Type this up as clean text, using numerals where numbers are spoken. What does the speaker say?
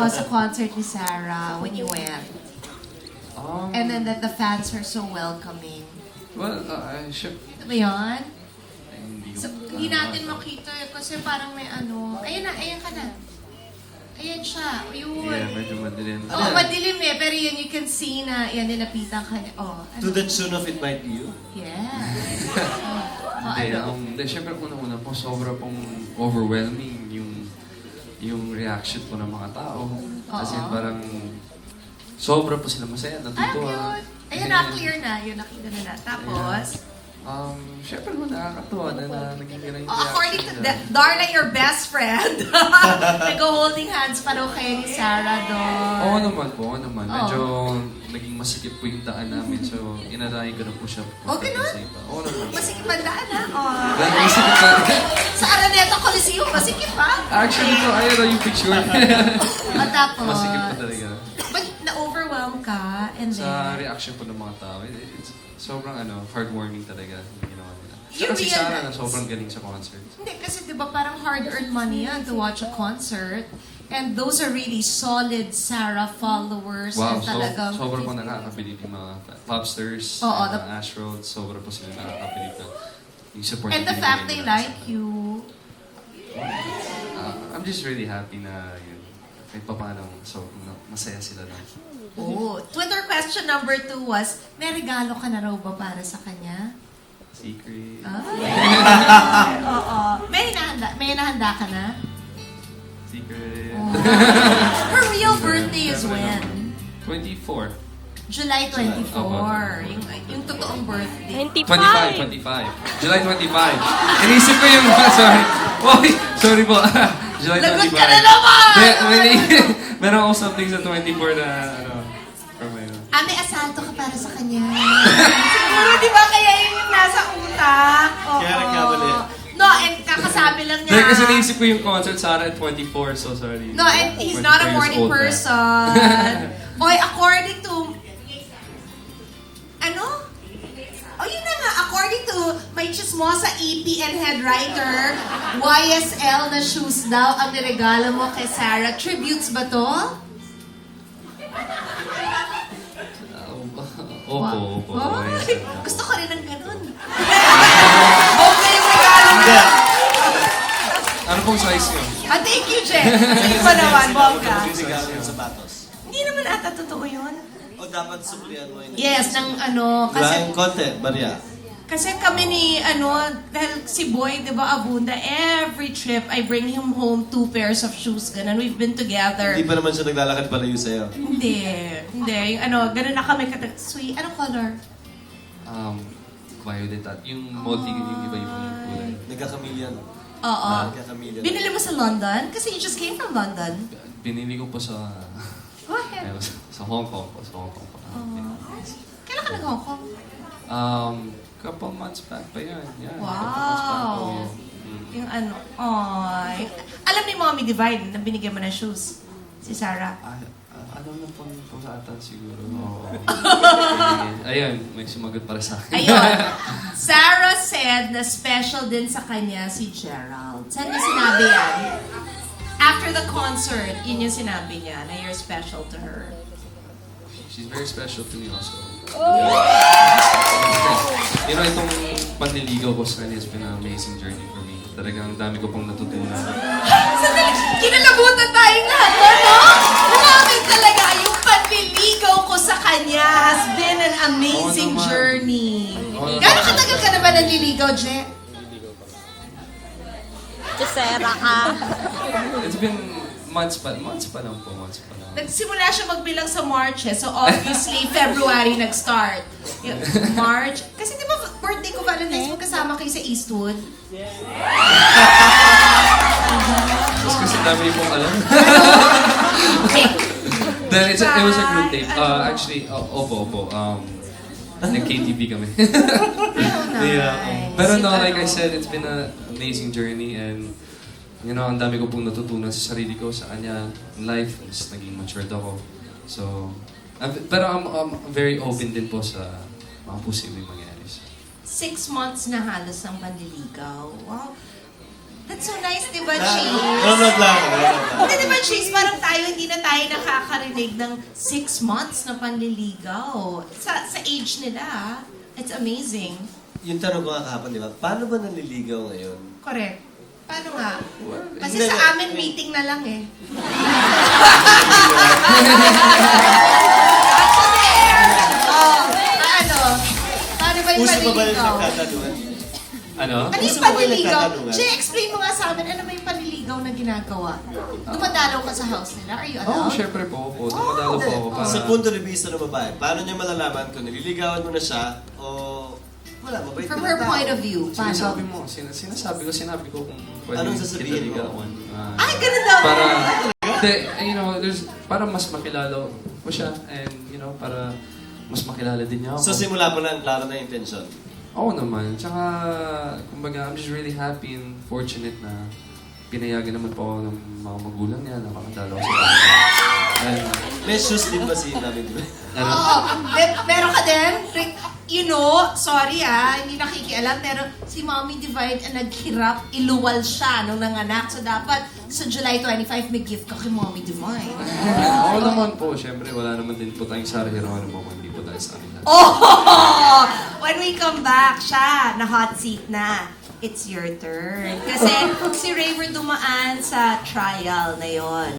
sa concert ni Sarah when you went? And then that the fans are so welcoming. Well, sure. Ito ba yun? Hindi ko- So, hindi natin makita kasi parang may ano. Ayan na, ayan ka na. Ayan siya. Yun. Yeah, medyo madilim. Oo, madilim eh. Pero yun, you can see na, yan, nilapitan ka niya. Oh, ano? To the tune of It Might Be You? Yeah. Hindi, ano? syempre una-una po, sobra pong overwhelming yung reaction po ng mga tao. Kasi Oo. parang sobra po sila masaya, Ay, natutuwa. cute. Ayan na, clear na. Yun, nakita na na. Tapos, Syempre po nakakatuwa na naging ganun yung according to reaction nila. Darla, your best friend, nag-holding hands pa raw kayo ni Sarah doon. Oo naman po, oo naman. Oo. Medyo naging masikip po yung daan namin. So, inalahin ko na po siya. Oh, ganun? Sa iba. Oo naman. Masikip ang daan, ha? Oh. Dahil masikip na. Sa Araneta Coliseum, masikip pa? Actually po, ayun na yung picture. O tapos, Masikip pa talaga. but na-overwhelm ka, and Sa then, reaction po ng mga tao, it's sobrang heartwarming talaga yung ginawa nila. You Saka si Sarah realize- na sobrang galing sa concert. hindi, kasi di ba parang hard-earned money yan to watch a concert. And those are really solid Sarah followers. Wow, and talagang sobrang po nakakabilib yung mga popsters, Oo, and the- mga Ashroads, sobrang po sila nakakabilib na yung support. And na the fact binibigay they nila sa like akin. you. I'm just really happy na yun. Kahit pa paano, so, masaya sila lang. Oh, Twitter question number 2 was, may regalo ka na raw ba para sa kanya? Secret. Oo. May nahanda ka na? Secret. Her real birthday is when? 24. July 24. Opo. Yung totoong birthday. 25. July 25. Inisip ko yung, sorry. Oy, sorry po. July 25. Lagot ka na naman! Meron ako something sa 24 na, for my, May asalto ka para sa kanya. Siguro, di ba kaya yun yung nasa utak? Oo. Kaya nagkamali. No, and kakasabi lang niya. Dahil kasi naisip ko yung concert Sarah at 24, so sorry. No, and he's not a 24 years morning old na. person. Oy, according to... Ano? Oh, yun na nga. According to may chismosa EP and head writer, YSL na shoes daw ang niregalo mo kay Sarah. Tributes ba to? Opo. Oh, Yes. gusto ko rin ng ganun. Okay yung regalo mo. Hindi. Ano pong size yun? Thank you, Jen. Sige pa naman, bongga. Regalo yung sapatos. Hindi naman ata totoo yun. O dapat suplihan mo yun. Yes, ng ano, kasi... Lang konti, barya. Kasi kami ni, dahil si Boy, di ba, Abunda, every trip, I bring him home 2 pairs of shoes. Ganun, we've been together. Hindi pa naman siya naglalakad palayo sa'yo. Hindi. Yung ganun na kami. Sweet. Anong color? Violet at yung multi, yung iba yung kulay. Nagkakamilyan. Oo. Nagkakamilyan. Binili mo sa London? Kasi you just came from London. Binili ko po sa, Go ahead. sa Hong Kong po. Kailan ka nag-Hong Kong? Couple months back pa yan. Yeah, Wow. couple months back po yun. Yung ay. Alam ni Mommy Divine na binigyan mo ng shoes. Si Sarah. Alam na po sa atan siguro. Oo. Ayun, may sumagot para sa akin. Ayun. Sarah said na special din sa kanya si Gerald. Saan niya sinabi yan? After the concert, yun yung sinabi niya na you're special to her. She's very special to me also. You know, itong panliligaw ko sa kanya has been an amazing journey for me. Talagang dami ko pong natutunan. Sandali, kinalabutan tayong lahat, no? Grabe talaga, yung panliligaw ko sa kanya has been an amazing Oo naman. journey. Oo naman. Gano'ng katagal ka na ba nanliligaw, Je? Chisera ka. It's been months pa lang po. Nagsimula siya magbilang sa March eh. So obviously, February nag-start. Yung March. Kasi di ba birthday ko Valentine's magkasama kayo sa Eastwood? Tapos kasi dami pong alam. Okay. Then it was a group tape. Actually, opo. Nag-KTV kami. Nice. Pero no, like I said, it's been an amazing journey and ang dami ko pong natutunan sa sarili ko, sa kanya, in life. Mas naging matured ako. So, pero I'm very open din po sa mga posibleng mangyari. 6 months na halos ang panliligaw. Wow. That's so nice, di ba, Chase? Nanonood lang ako. Hindi, di ba, Chase? Parang tayo hindi hindi na tayo nakakarinig ng 6 months na panliligaw. Sa age nila, it's amazing. Yung tanong ko nga kahapon, di ba? Paano ba naliligaw ngayon? Correct. Paano nga? Kasi Hindi, sa hindi. amin, meeting na lang eh. Ano? Paano ba yung Puso pa ba yung panliligaw? nagtatanungan? Ano? Ano yung Puso pa ba yung panliligaw? nagtatanungan? Jay, explain mo nga sa amin, ano ba yung panliligaw na ginagawa? Dumadalaw ka sa house nila? Are you Oo, allowed? syempre po ako. Dumadalo po ako para... Sa punto de vista ng babae, paano niya malalaman kung nililigawan mo na siya o wala, mabait From ka her ng tao? point of view, Sinasabi paano? mo, sinasabi ko kung pwede Anong kita sasabihin mo? ligawan. Ay, ganun daw! Para, you know, para mas makilala ko siya and, you know, para mas makilala din niya ako. So simula pa lang, klaro na intention. Oo naman. Tsaka, kumbaga, I'm just really happy and fortunate na pinayagan naman po ako ng mga magulang niya na makadalo ako sa kanila. And, May shoes din ba si Mami? ano, Oo. Meron ka din? You know, sorry hindi nakikialam, pero si Mommy Divine naghirap, iluwal siya nung nanganak. So dapat sa July 25, may gift ka kay Mommy Divine. oo naman po. Siyempre, wala naman din po tayong Sarah Geronimo kung hindi po tayo sa kanila. Oh! When we come back, siya, na hot seat na. It's your turn. Kasi si Raver dumaan sa trial na yon.